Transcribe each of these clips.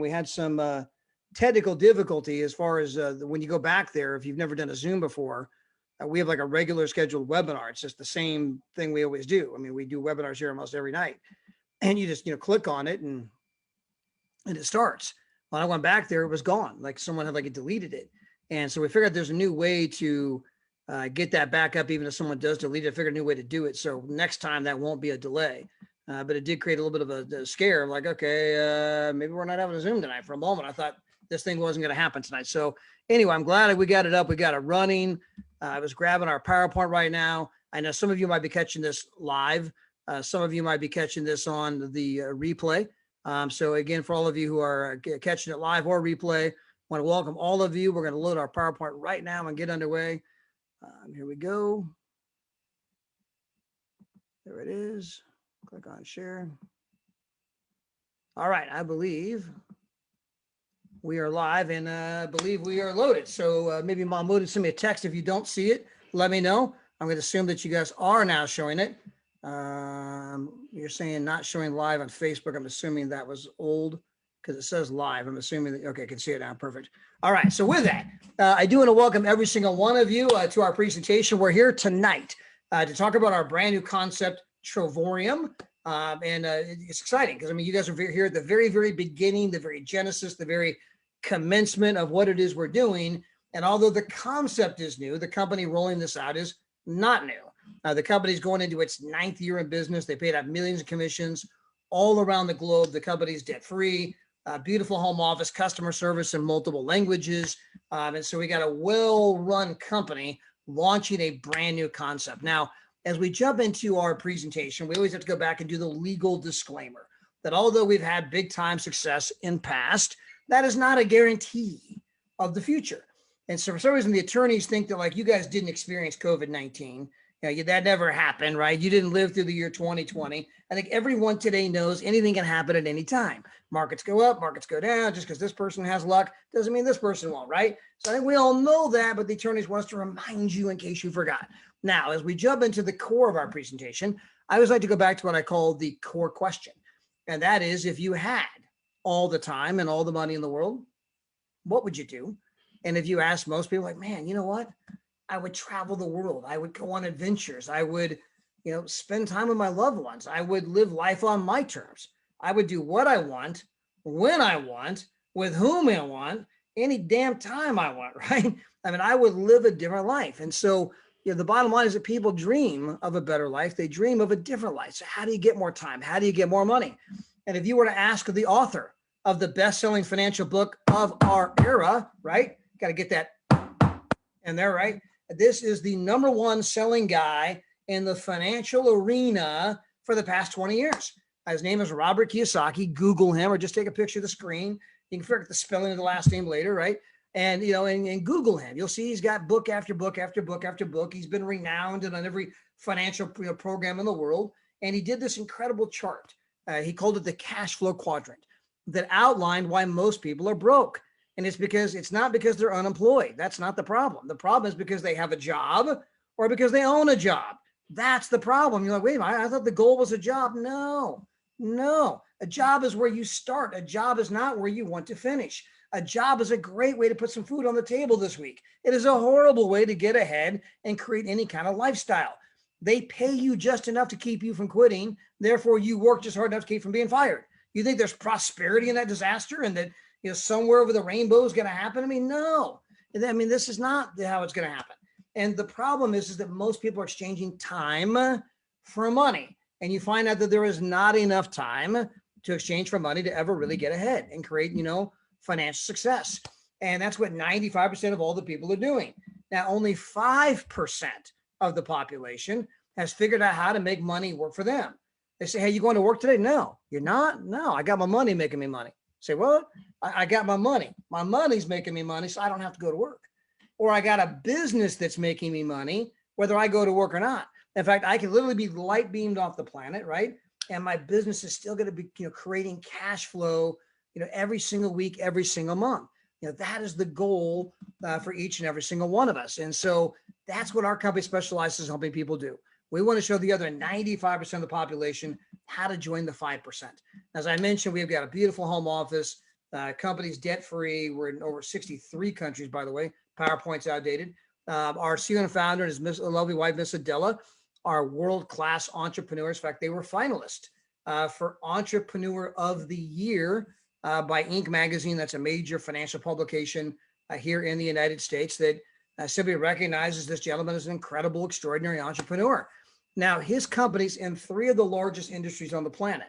we had some technical difficulty as far as when you go back there. If you've never done a Zoom before, we have like a regular scheduled webinar. It's just the same thing we always do. I mean, we do webinars here almost every night, and you just, click on it and it starts. When I went back there, it was gone. Like someone had deleted it. And so we figured there's a new way to get that back up. Even if someone does delete it, I figured a new way to do it. So next time that won't be a delay. But it did create a little bit of a scare. I'm like, okay, maybe we're not having a Zoom tonight. For a moment, I thought this thing wasn't going to happen tonight. So anyway, I'm glad we got it up. We got it running. I was grabbing our PowerPoint right now. I know some of you might be catching this live. Some of you might be catching this on the replay. So again, for all of you who are catching it live or replay, I want to welcome all of you. We're going to load our PowerPoint right now and get underway. Here we go. There it is. Click on share. All right, I believe we are live and believe we are loaded. So maybe Mahmoud, send me a text if you don't see it. Let me know. I'm going to assume that you guys are now showing it. You're saying not showing live on Facebook. I'm assuming that was old because it says live. I'm assuming that, okay, I can see it now. Perfect. All right. So with that, I do want to welcome every single one of you to our presentation. We're here tonight to talk about our brand new concept, Trovorium. And it's exciting because, I mean, you guys are here at the very, very beginning, the very genesis, the very commencement of what it is we're doing. And although the concept is new, the company rolling this out is not new. The company's going into its 9th year in business. They paid out millions of commissions all around the globe. The company's debt-free, beautiful home office, customer service in multiple languages. And so we got a well-run company launching a brand new concept. Now, as we jump into our presentation, we always have to go back and do the legal disclaimer that although we've had big time success in past, that is not a guarantee of the future. And so for some reason, the attorneys think that you guys didn't experience COVID-19. That never happened, right? You didn't live through the year 2020. I think everyone today knows anything can happen at any time. Markets go up, markets go down. Just because this person has luck doesn't mean this person won't, right? So I think we all know that, but the attorneys want us to remind you in case you forgot. Now, as we jump into the core of our presentation, I always like to go back to what I call the core question. And that is, if you had all the time and all the money in the world, what would you do? And if you ask most people, man, you know what? I would travel the world. I would go on adventures. I would, spend time with my loved ones. I would live life on my terms. I would do what I want, when I want, with whom I want, any damn time I want, right? I mean, I would live a different life. And so, the bottom line is that people dream of a better life. They dream of a different life. So how do you get more time? How do you get more money? And if you were to ask the author of the best-selling financial book of our era, right? Got to get that in there, right? This is the #1 selling guy in the financial arena for the past 20 years. His name is Robert Kiyosaki. Google him or just take a picture of the screen. You can figure out the spelling of the last name later, right? And, and Google him. You'll see he's got book after book after book after book. He's been renowned on every financial program in the world. And he did this incredible chart. He called it the cash flow quadrant that outlined why most people are broke. And it's not because they're unemployed. That's not the problem. The problem is because they have a job or because they own a job. That's the problem. You're like, wait a minute, I thought the goal was a job. No. A job is where you start. A job is not where you want to finish. A job is a great way to put some food on the table this week. It is a horrible way to get ahead and create any kind of lifestyle. They pay you just enough to keep you from quitting. Therefore, you work just hard enough to keep from being fired. You think there's prosperity in that disaster and that somewhere over the rainbow is going to happen? I mean, no. I mean, this is not how it's going to happen. And the problem is that most people are exchanging time for money. And you find out that there is not enough time to exchange for money to ever really get ahead and create, financial success. And that's what 95% of all the people are doing. Now, only 5% of the population has figured out how to make money work for them. They say, hey, you going to work today? No, you're not. No, I got my money making me money. Say, what? I got my money. My money's making me money, so I don't have to go to work. Or I got a business that's making me money, whether I go to work or not. In fact, I can literally be light beamed off the planet, right? And my business is still going to be, creating cash flow, every single week, every single month. That is the goal for each and every single one of us. And so that's what our company specializes in helping people do. We want to show the other 95% of the population how to join the 5%. As I mentioned, we've got a beautiful home office, Company's debt-free. We're in over 63 countries, by the way. PowerPoint's outdated. Our CEO and founder is Miss lovely wife, Miss Adela, are world-class entrepreneurs. In fact, they were finalists for Entrepreneur of the Year by Inc. magazine. That's a major financial publication here in the United States that simply recognizes this gentleman as an incredible, extraordinary entrepreneur. Now, his company's in 3 of the largest industries on the planet.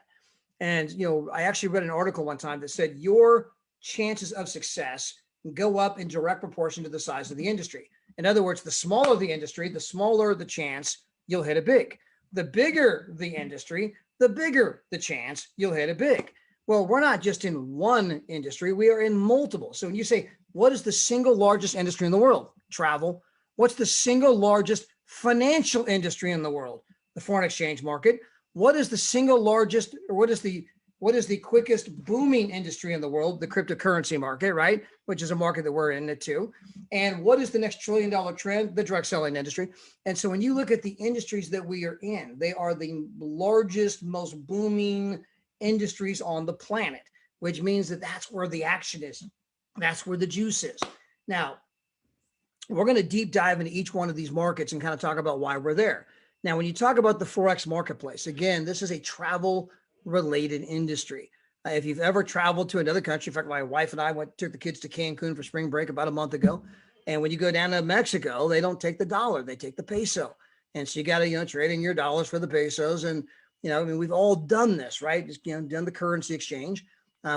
And, I actually read an article one time that said your chances of success go up in direct proportion to the size of the industry. In other words, the smaller the industry, the smaller the chance you'll hit it big. The bigger the industry, the bigger the chance you'll hit it big. Well, we're not just in one industry, we are in multiple. So when you say, what is the single largest industry in the world? Travel. What's the single largest financial industry in the world? The foreign exchange market. What is the single largest, or what is the quickest booming industry in the world? The cryptocurrency market, right? Which is a market that we're in it too. And what is the next $1 trillion trend? The direct selling industry. And so when you look at the industries that we are in, they are the largest, most booming industries on the planet, which means that that's where the action is. That's where the juice is. Now, we're going to deep dive into each one of these markets and kind of talk about why we're there. Now, when you talk about the Forex marketplace, again, this is a travel related industry. If you've ever traveled to another country, in fact, my wife and I took the kids to Cancun for spring break about a month ago. And when you go down to Mexico, they don't take the dollar, they take the peso. And so you got to, trade in your dollars for the pesos. And, we've all done this, right? Just, done the currency exchange.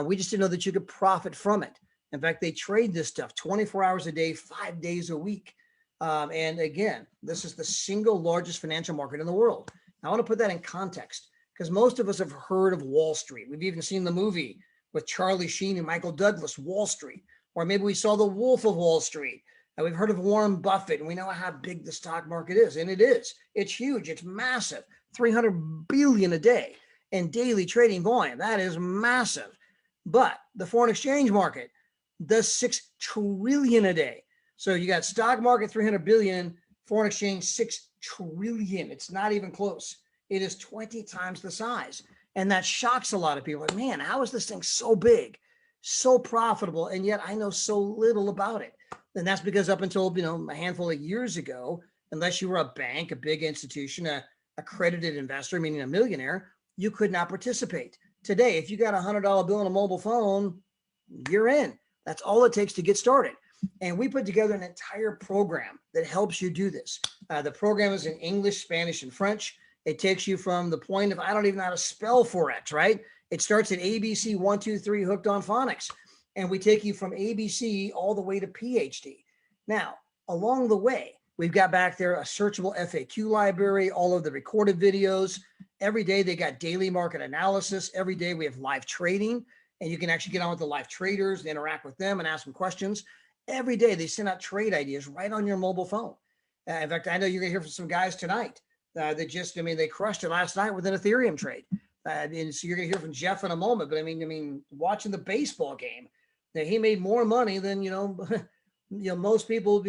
We just didn't know that you could profit from it. In fact, they trade this stuff 24 hours a day, 5 days a week. And again, this is the single largest financial market in the world. Now, I want to put that in context because most of us have heard of Wall Street. We've even seen the movie with Charlie Sheen and Michael Douglas, Wall Street, or maybe we saw The Wolf of Wall Street. And we've heard of Warren Buffett, and we know how big the stock market is. And it is. It's huge. It's massive. 300 billion a day in daily trading volume. That is massive. But the foreign exchange market does 6 trillion a day. So you got stock market, 300 billion, foreign exchange, 6 trillion. It's not even close. It is 20 times the size. And that shocks a lot of people. Like, man, how is this thing so big, so profitable? And yet I know so little about it. And that's because up until, a handful of years ago, unless you were a bank, a big institution, a accredited investor, meaning a millionaire, you could not participate. Today, if you got $100 bill on a mobile phone, you're in. That's all it takes to get started. And we put together an entire program that helps you do this. The program is in English, Spanish, and French. It takes you from the point of, I don't even know how to spell Forex, right? It starts at ABC 1, 2, 3, hooked on phonics. And we take you from ABC all the way to PhD. Now, along the way, we've got back there a searchable FAQ library, all of the recorded videos. Every day they got daily market analysis. Every day we have live trading, and you can actually get on with the live traders, interact with them and ask them questions. Every day they send out trade ideas right on your mobile phone. In fact, I know you're going to hear from some guys tonight that they crushed it last night with an Ethereum trade. And so you're going to hear from Jeff in a moment. But I mean, watching the baseball game, that he made more money than, most people,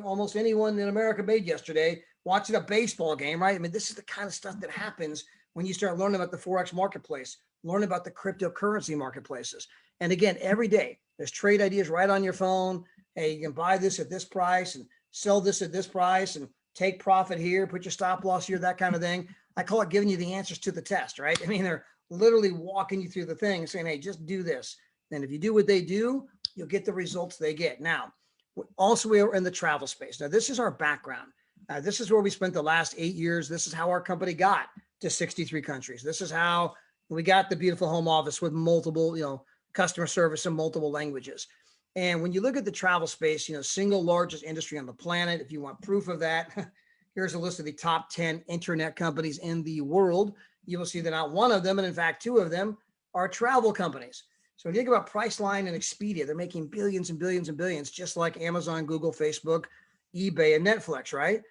almost anyone in America made yesterday watching a baseball game, right? I mean, this is the kind of stuff that happens when you start learning about the Forex marketplace, learn about the cryptocurrency marketplaces. And again, every day there's trade ideas right on your phone. Hey, you can buy this at this price and sell this at this price and take profit here, put your stop loss here, that kind of thing. I call it giving you the answers to the test, right? I mean, they're literally walking you through the thing and saying, hey, just do this. And if you do what they do, you'll get the results they get. Now, also we are in the travel space. Now, this is our background. This is where we spent the last 8 years. This is how our company got to 63 countries. This is how we got the beautiful home office with multiple, customer service in multiple languages. And when you look at the travel space, single largest industry on the planet, if you want proof of that, here's a list of the top 10 internet companies in the world. You will see that not one of them, and in fact, 2 of them are travel companies. So when you think about Priceline and Expedia, they're making billions and billions and billions, just like Amazon, Google, Facebook, eBay, and Netflix, right?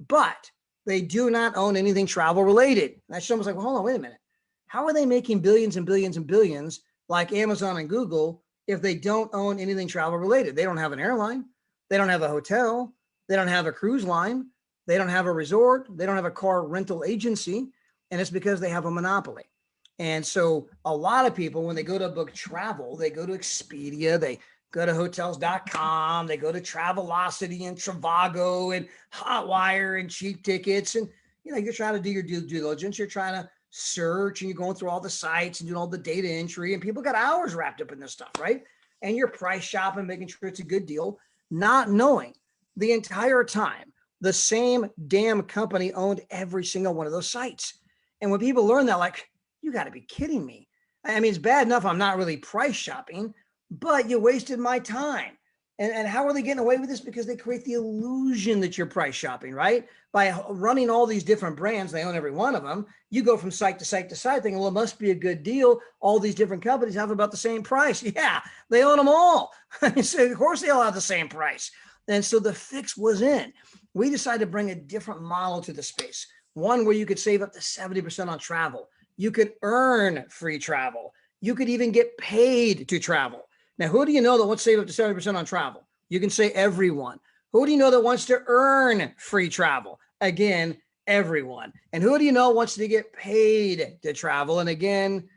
But they do not own anything travel related. And that's almost like, well, hold on, wait a minute. How are they making billions and billions and billions like Amazon and Google if they don't own anything travel related? They don't have an airline. They don't have a hotel. They don't have a cruise line. They don't have a resort. They don't have a car rental agency. And it's because they have a monopoly. And so a lot of people, when they go to book travel, they go to Expedia, they go to hotels.com, they go to Travelocity and Trivago and Hotwire and Cheap Tickets. And, you're trying to do your due diligence. You're trying to search and you're going through all the sites and doing all the data entry. And people got hours wrapped up in this stuff, right? And you're price shopping, making sure it's a good deal, not knowing the entire time the same damn company owned every single one of those sites. And when people learn that, like, you got to be kidding me. I mean, it's bad enough I'm not really price shopping, but you wasted my time. And how are they getting away with this? Because they create the illusion that you're price shopping, right? By running all these different brands, they own every one of them. You go from site to site to site thinking, well, it must be a good deal. All these different companies have about the same price. Yeah, they own them all. So of course they all have the same price. And so the fix was in. We decided to bring a different model to the space. One where you could save up to 70% on travel. You could earn free travel. You could even get paid to travel. Now, who do you know that wants to save up to 70% on travel? You can say everyone. Who do you know that wants to earn free travel? Again, everyone. And who do you know wants to get paid to travel? And again,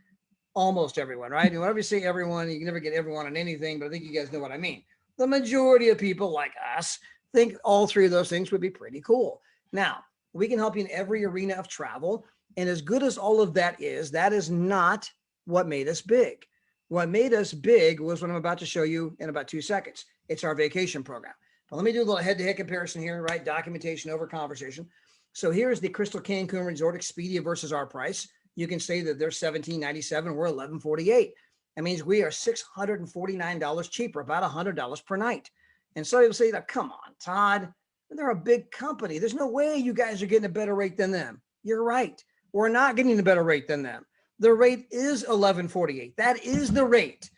almost everyone, right? And whenever you say everyone, you can never get everyone on anything, but I think you guys know what I mean. The majority of people like us think all three of those things would be pretty cool. Now, we can help you in every arena of travel. And as good as all of that is not what made us big. What made us big was what I'm about to show you in about 2 seconds. It's our vacation program. But let me do a little head-to-head comparison here, right? Documentation over conversation. So here's the Crystal Cancun Resort Expedia versus our price. You can say that they're $17.97, we're $11.48. That means we are $649 cheaper, about $100 per night. And so you'll say, come on, Todd, they're a big company. There's no way you guys are getting a better rate than them. You're right. We're not getting a better rate than them. The rate is $11.48. That is the rate.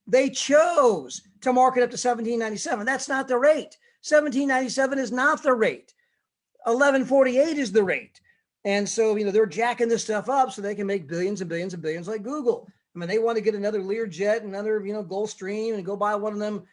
They chose to mark it up to $17.97. That's not the rate. $17.97 is not the rate. $11.48 is the rate. And so, they're jacking this stuff up so they can make billions and billions and billions like Google. I mean, they want to get another Learjet, another, Gulfstream, and go buy one of them,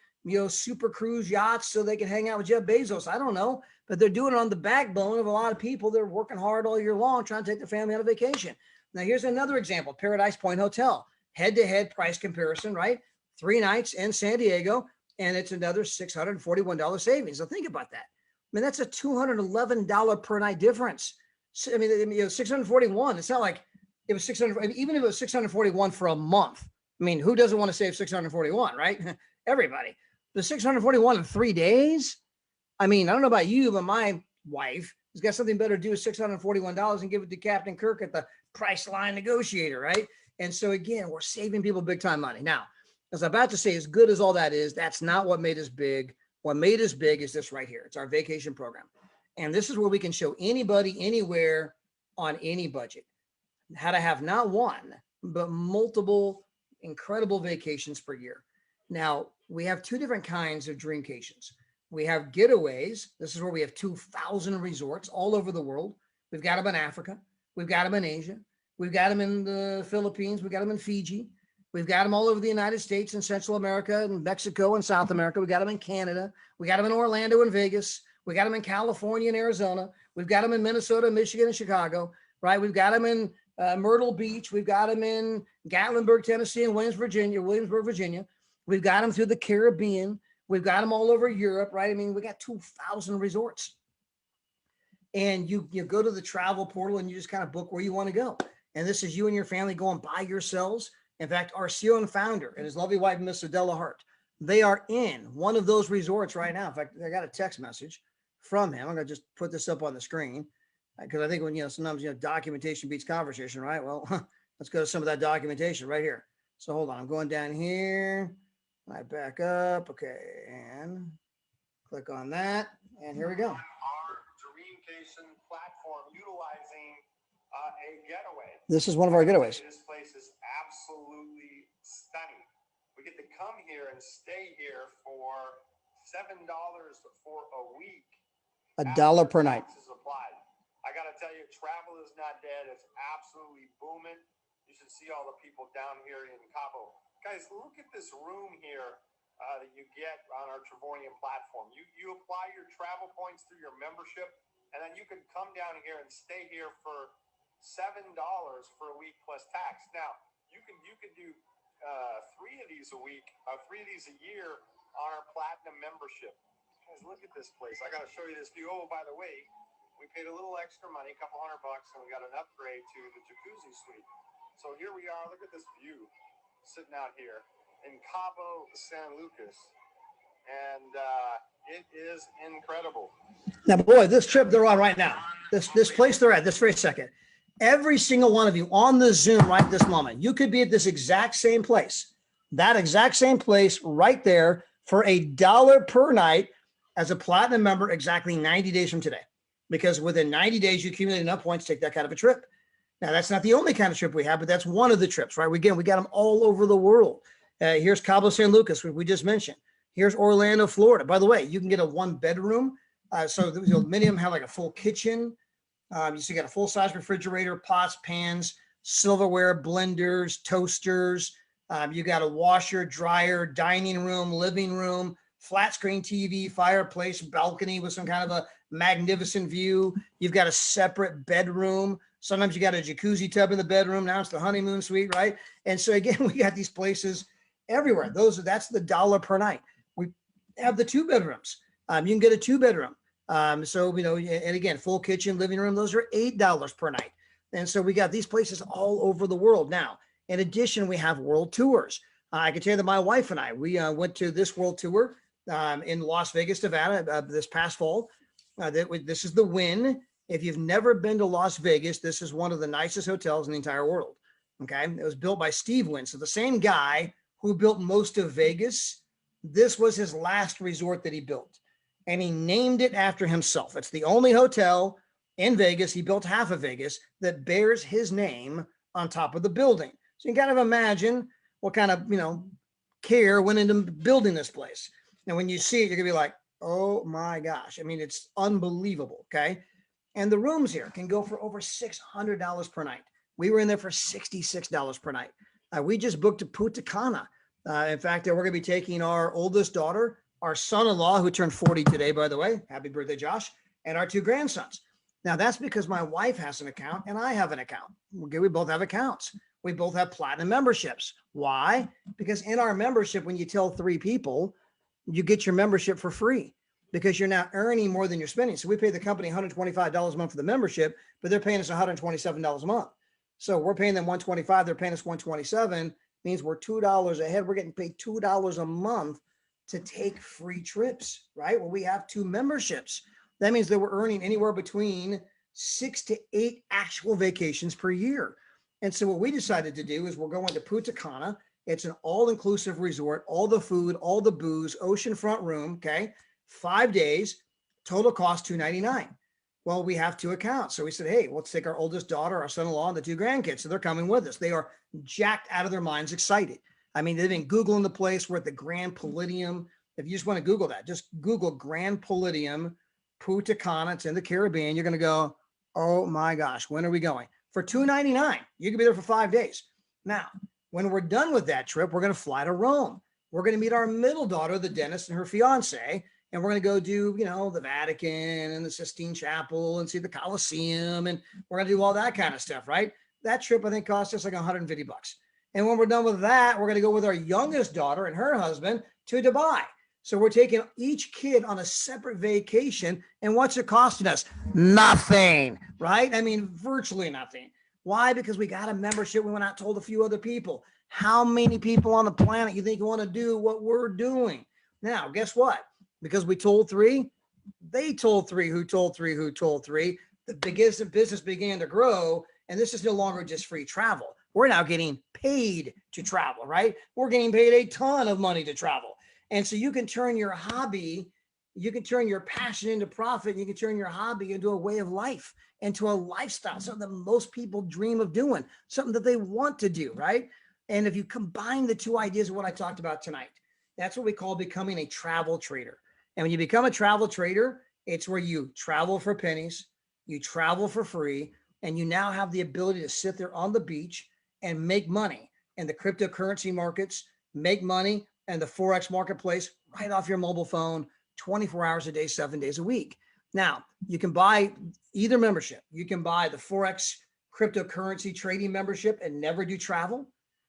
super cruise yachts so they can hang out with Jeff Bezos. I don't know, but they're doing it on the backbone of a lot of people that are working hard all year long trying to take their family on a vacation. Now, here's another example, Paradise Point Hotel, head-to-head price comparison, right? 3 nights in San Diego, and it's another $641 savings. So think about that. I mean, that's a $211 per night difference. I mean, 641. It's not like it was 600. Even if it was 641 for a month, I mean, who doesn't want to save 641, right? Everybody. The 641 in 3 days. I mean, I don't know about you, but my wife has got something better to do with $641 and give it to Captain Kirk at the Priceline Negotiator, right? And so again, we're saving people big time money. Now, as I'm about to say, as good as all that is, that's not what made us big. What made us big is this right here. It's our vacation program. And this is where we can show anybody, anywhere, on any budget, how to have not one, but multiple incredible vacations per year. Now, we have 2 different kinds of dreamcations. We have getaways. This is where we have 2,000 resorts all over the world. We've got them in Africa. We've got them in Asia. We've got them in the Philippines. We've got them in Fiji. We've got them all over the United States and Central America and Mexico and South America. We got them in Canada. We got them in Orlando and Vegas. We got them in California and Arizona. We've got them in Minnesota, Michigan, and Chicago, right? We've got them in Myrtle Beach. We've got them in Gatlinburg, Tennessee, and Williamsburg, Virginia. We've got them through the Caribbean. We've got them all over Europe, right? I mean, we got 2,000 resorts. And you go to the travel portal and you just kind of book where you want to go. And this is you and your family going by yourselves. In fact, our CEO and founder and his lovely wife, Miss Adela Hart, they are in one of those resorts right now. In fact, I got a text message from him. I'm going to just put this up on the screen because I think when, sometimes, documentation beats conversation, right? Well, let's go to some of that documentation right here. So hold on. I'm going down here. I back up. Okay. And click on that. And here we go. Our Dreamcation platform utilizing a getaway. This is one of our getaways. This place is absolutely stunning. We get to come here and stay here for $7 for a week. $1 per night. Applied. I got to tell you, travel is not dead. It's absolutely booming. You should see all the people down here in Cabo. Guys, look at this room here that you get on our Trevorian platform. You apply your travel points through your membership, and then you can come down here and stay here for $7 for a week plus tax. Now, you can do 3 of these a week, 3 of these a year on our platinum membership. Guys, look at this place. I got to show you this view. Oh, by the way, we paid a little extra money, a couple $100, and we got an upgrade to the jacuzzi suite. So here we are. Look at this view sitting out here in Cabo San Lucas. And it is incredible. Now, boy, this trip they're on right now, this place they're at this very second, every single one of you on the Zoom right this moment, you could be at this exact same place, that exact same place right there for $1 per night as a platinum member exactly 90 days from today. Because within 90 days, you accumulate enough points to take that kind of a trip. Now, that's not the only kind of trip we have, but that's one of the trips, right? Again, we got them all over the world. Here's Cabo San Lucas, we just mentioned. Here's Orlando, Florida. By the way, you can get a 1-bedroom. So many of them have like a full kitchen. You got a full-size refrigerator, pots, pans, silverware, blenders, toasters. You got a washer, dryer, dining room, living room, flat screen TV, fireplace, balcony with some kind of a magnificent view. You've got a separate bedroom. Sometimes you got a jacuzzi tub in the bedroom. Now it's the honeymoon suite, right? And so again, we got these places everywhere. That's the $1 per night. We have the 2 bedrooms. You can get a 2-bedroom. So, and again, full kitchen, living room, those are $8 per night. And so we got these places all over the world. Now, in addition, we have world tours. I can tell you that my wife and I, we went to this world tour in Las Vegas, Nevada this past fall. This is the Wynn. If you've never been to Las Vegas, this is one of the nicest hotels in the entire world. Okay. It was built by Steve Wynn. So the same guy who built most of Vegas, this was his last resort that he built. And he named it after himself. It's the only hotel in Vegas, he built half of Vegas, that bears his name on top of the building. So you can kind of imagine what kind of, care went into building this place. And when you see it, you're going to be like, oh my gosh. I mean, it's unbelievable. Okay. And the rooms here can go for over $600 per night. We were in there for $66 per night. We just booked a Punta Cana. In fact, we're going to be taking our oldest daughter, our son-in-law, who turned 40 today, by the way, happy birthday, Josh, and our 2 grandsons. Now, that's because my wife has an account and I have an account. Okay, we both have accounts. We both have platinum memberships. Why? Because in our membership, when you tell 3 people, you get your membership for free because you're now earning more than you're spending. So we pay the company $125 a month for the membership, but they're paying us $127 a month. So we're paying them $125, they're paying us $127, means we're $2 ahead. We're getting paid $2 a month to take free trips, right? Well, we have 2 memberships. That means that we're earning anywhere between 6 to 8 actual vacations per year. And so what we decided to do is we're going to Punta Cana. It's an all-inclusive resort, all the food, all the booze, oceanfront room, okay? 5 days, total cost $299. Well, we have 2 accounts. So we said, hey, let's take our oldest daughter, our son-in-law, and the 2 grandkids. So they're coming with us. They are jacked out of their minds, excited. I mean, they've been Googling the place. We're at the Grand Palladium. If you just want to Google that, just Google Grand Palladium, Punta Cana. It's in the Caribbean. You're going to go, oh my gosh, when are we going? For $299, you can be there for 5 days. Now, when we're done with that trip, we're going to fly to Rome. We're going to meet our middle daughter, the dentist, and her fiance. And we're going to go do, the Vatican and the Sistine Chapel and see the Colosseum. And we're going to do all that kind of stuff, right? That trip, I think, cost us like $150. And when we're done with that, we're going to go with our youngest daughter and her husband to Dubai. So we're taking each kid on a separate vacation. And what's it costing us? Nothing, right? I mean, virtually nothing. Why? Because we got a membership. We went out and told a few other people. How many people on the planet you think want to do what we're doing? Now, guess what? Because we told 3, they told 3, who told 3, who told 3. The biggest business began to grow. And this is no longer just free travel. We're now getting paid to travel, right? We're getting paid a ton of money to travel. And so you can turn your hobby, you can turn your passion into profit. You can turn your hobby into a way of life, into a lifestyle, something that most people dream of doing, something that they want to do, right? And if you combine the 2 ideas of what I talked about tonight, that's what we call becoming a travel trader. And when you become a travel trader, it's where you travel for pennies, you travel for free, and you now have the ability to sit there on the beach and make money in the cryptocurrency markets, make money in the Forex marketplace right off your mobile phone, 24 hours a day, 7 days a week. Now, you can buy either membership. You can buy the Forex cryptocurrency trading membership and never do travel.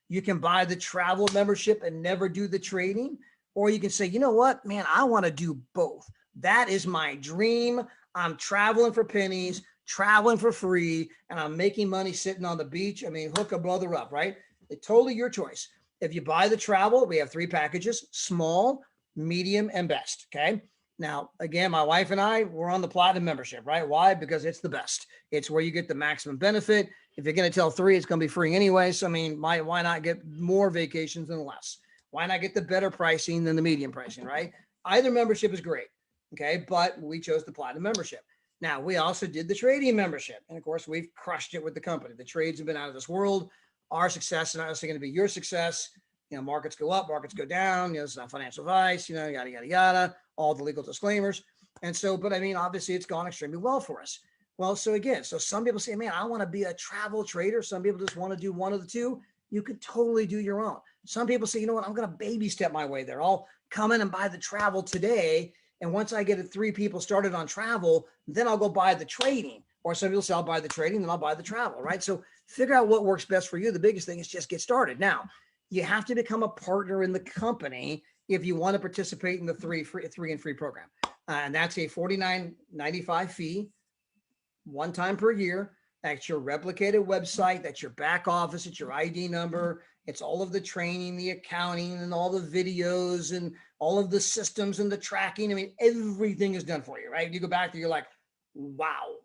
You can buy the travel membership and never do the trading. Or you can say, you know what, man, I want to do both. That is my dream. I'm traveling for pennies, traveling for free, and I'm making money sitting on the beach. I mean, hook a brother up, right? It's totally your choice. If you buy the travel, we have 3 packages: small, medium, and best. Okay. Now, again, my wife and I, we're on the platinum membership, right? Why? Because it's the best. It's where you get the maximum benefit. If you're going to tell 3, it's going to be free anyway. So, I mean, why not get more vacations than less? Why not get the better pricing than the medium pricing, right? Either membership is great. Okay. But we chose the platinum membership. Now, we also did the trading membership. And of course, we've crushed it with the company. The trades have been out of this world. Our success is not necessarily going to be your success. You know, markets go up, markets go down. You know, it's not financial advice, you know, yada, yada, yada, all the legal disclaimers. And so, but I mean, obviously it's gone extremely well for us. Well, so again, so some people say, man, I want to be a travel trader. Some people just want to do one of the two. You could totally do your own. Some people say, you know what, I'm going to baby step my way there. I'll come in and buy the travel today. And once I get 3 people started on travel, then I'll go buy the trading. Or some people say, I'll buy the trading, then I'll buy the travel, right? So figure out what works best for you. The biggest thing is just get started. Now, you have to become a partner in the company if you want to participate in the 3 and free program. And that's a $49.95 fee, one time per year. That's your replicated website. That's your back office. It's your ID number. It's all of the training, the accounting, and all the videos and all of the systems and the tracking. I mean, everything is done for you, right? You go back to, you're like, wow,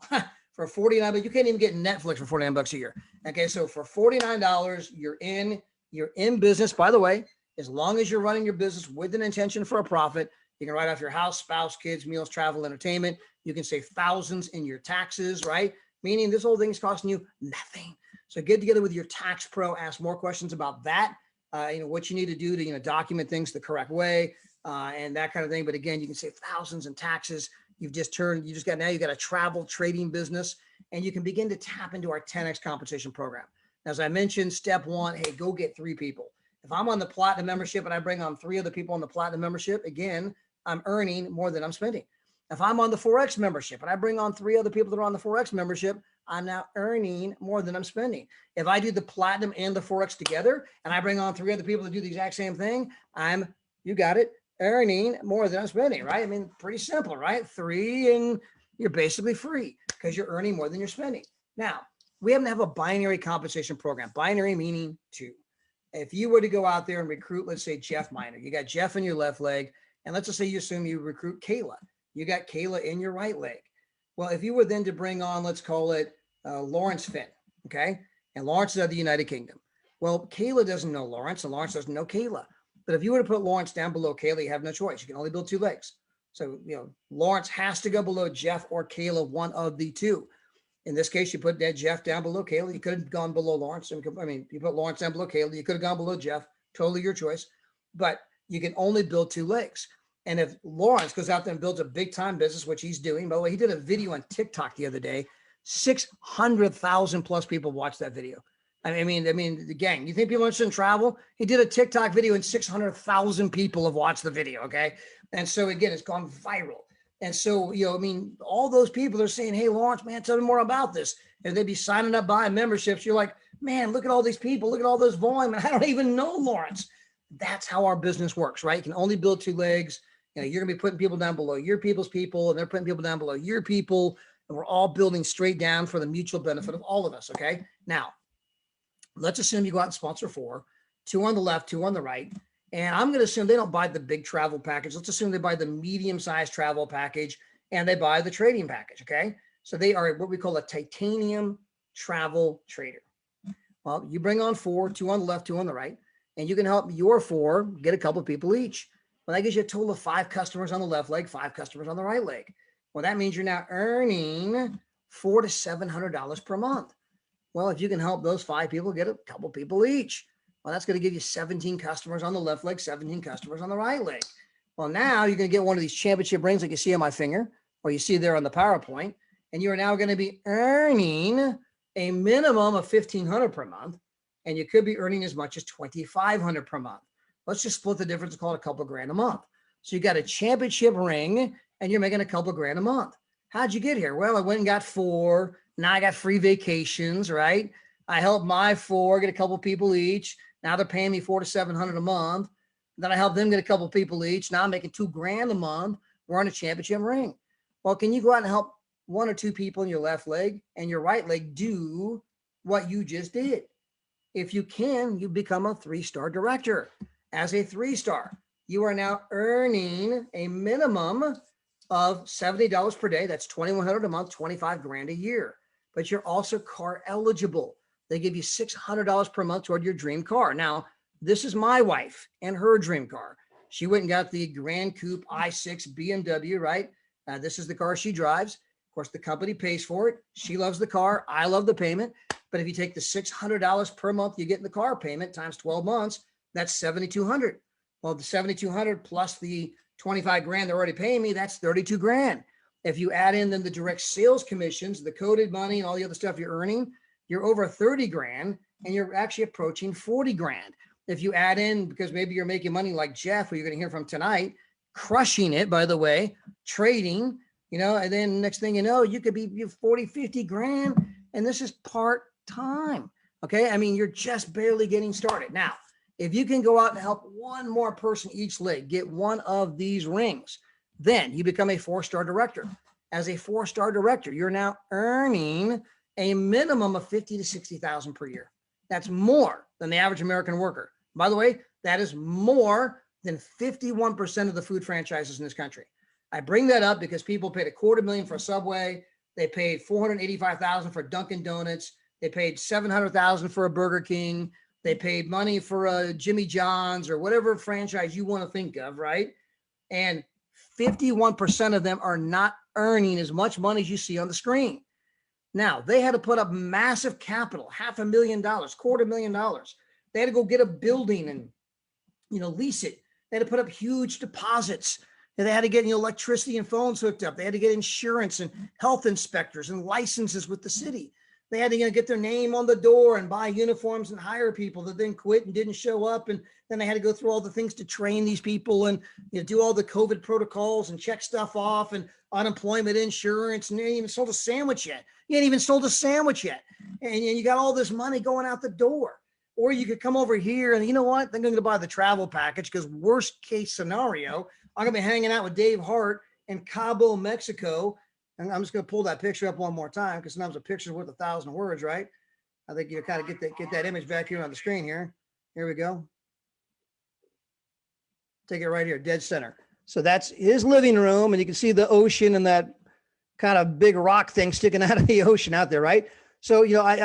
for $49, but you can't even get Netflix for $49 a year. Okay. So for $49, you're in business. By the way, as long as you're running your business with an intention for a profit, you can write off your house, spouse, kids, meals, travel, entertainment. You can save thousands in your taxes, right? Meaning this whole thing is costing you nothing. So get together with your tax pro, ask more questions about that. You know, what you need to do to, you know, document things the correct way and that kind of thing. But again, you can save thousands in taxes. You got a travel trading business, and you can begin to tap into our 10X compensation program. As I mentioned, step 1, hey, go get 3 people. If I'm on the platinum membership and I bring on 3 other people on the platinum membership, again, I'm earning more than I'm spending. If I'm on the 4X membership and I bring on 3 other people that are on the 4X membership, I'm now earning more than I'm spending. If I do the platinum and the 4X together and I bring on 3 other people to do the exact same thing, you got it, earning more than I'm spending, right? I mean, pretty simple, right? 3 and you're basically free because you're earning more than you're spending. Now, we happen to have a binary compensation program. Binary meaning 2. If you were to go out there and recruit, let's say Jeff Miner, you got Jeff in your left leg, and let's just say you assume you recruit Kayla. You got Kayla in your right leg. Well, if you were then to bring on, let's call it Lawrence Finn, okay? And Lawrence is out of the United Kingdom. Well, Kayla doesn't know Lawrence, and Lawrence doesn't know Kayla. But if you were to put Lawrence down below Kayla, you have no choice. You can only build 2 legs. So, you know, Lawrence has to go below Jeff or Kayla, one of the 2. In this case, you put that Jeff down below Kayla. You could have gone below Lawrence. I mean, you put Lawrence down below Kayla. You could have gone below Jeff. Totally your choice. But you can only build 2 legs. And if Lawrence goes out there and builds a big time business, which he's doing, by the way, he did a video on TikTok the other day. 600,000 plus people watched that video. I mean, the gang, you think people are interested in travel? He did a TikTok video and 600,000 people have watched the video. Okay. And so again, it's gone viral. And so, you know, I mean, all those people are saying, hey, Lawrence, man, tell me more about this. And they'd be signing up, buying memberships. You're like, man, look at all these people. Look at all this volume. And I don't even know Lawrence. That's how our business works, right? You can only build 2 legs. You know, you're going to be putting people down below your people's people, and they're putting people down below your people. And we're all building straight down for the mutual benefit of all of us. Okay. Now, let's assume you go out and sponsor 4, 2 on the left, 2 on the right. And I'm going to assume they don't buy the big travel package. Let's assume they buy the medium-sized travel package and they buy the trading package. Okay. So they are what we call a titanium travel trader. Well, you bring on 4, 2 on the left, 2 on the right, and you can help your 4 get a couple of people each. Well, that gives you a total of 5 customers on the left leg, 5 customers on the right leg. Well, that means you're now earning $400 to $700 per month. Well, if you can help those 5 people get a couple people each, well, that's going to give you 17 customers on the left leg, 17 customers on the right leg. Well, now you're going to get one of these championship rings like you see on my finger, or you see there on the PowerPoint, and you are now going to be earning a minimum of $1,500 per month, and you could be earning as much as $2,500 per month. Let's just split the difference and call it a couple of grand a month. So you got a championship ring, and you're making a couple of grand a month. How'd you get here? Well, I went and got 4, Now I got free vacations, right? I help my 4 get a couple people each. Now they're paying me $400 to $700 a month. Then I help them get a couple people each. Now I'm making $2,000 a month. We're on a championship ring. Well, can you go out and help 1 or 2 people in your left leg and your right leg do what you just did? If you can, you become a 3-star director. As a 3-star, you are now earning a minimum of $70 per day. That's $2,100 a month, $25,000 a year. But you're also car eligible. They give you $600 per month toward your dream car. Now, this is my wife and her dream car. She went and got the Grand Coupe i6 BMW, right? This is the car she drives. Of course, the company pays for it. She loves the car. I love the payment. But if you take the $600 per month you get in the car payment times 12 months, that's $7,200. Well, the $7,200 plus the $25,000 they're already paying me, that's $32,000. If you add in then the direct sales commissions, the coded money, and all the other stuff you're earning, you're over $30,000, and you're actually approaching $40,000. If you add in, because maybe you're making money like Jeff, who you're going to hear from tonight, crushing it, by the way, trading, and then next thing you know, you could be 40, 50 grand, and this is part-time. Okay. I mean, you're just barely getting started. Now, if you can go out and help 1 more person each leg get 1 of these rings, then you become a 4-star director. As a 4-star director, you're now earning a minimum of $50,000 to $60,000 per year. That's more than the average American worker. By the way, that is more than 51% of the food franchises in this country. I bring that up because people paid $250,000 for a Subway. They paid $485,000 for Dunkin' Donuts. They paid $700,000 for a Burger King. They paid money for a Jimmy John's or whatever franchise you want to think of, right? And 51% of them are not earning as much money as you see on the screen. Now, they had to put up massive capital, $500,000, $250,000. They had to go get a building and, lease it. They had to put up huge deposits. And they had to get electricity and phones hooked up. They had to get insurance and health inspectors and licenses with the city. They had to get their name on the door and buy uniforms and hire people that then quit and didn't show up. And then they had to go through all the things to train these people and do all the COVID protocols and check stuff off and unemployment insurance. And they ain't even sold a sandwich yet. You ain't even sold a sandwich yet. And you got all this money going out the door. Or you could come over here and you know what? I'm going to buy the travel package because worst case scenario, I'm going to be hanging out with Dave Hart in Cabo, Mexico. And I'm just going to pull that picture up one more time because sometimes a picture's worth 1,000 words, right? I think you kind of get that image back here on the screen here. Here we go. Take it right here, dead center. So that's his living room, and you can see the ocean and that kind of big rock thing sticking out of the ocean out there, right? So,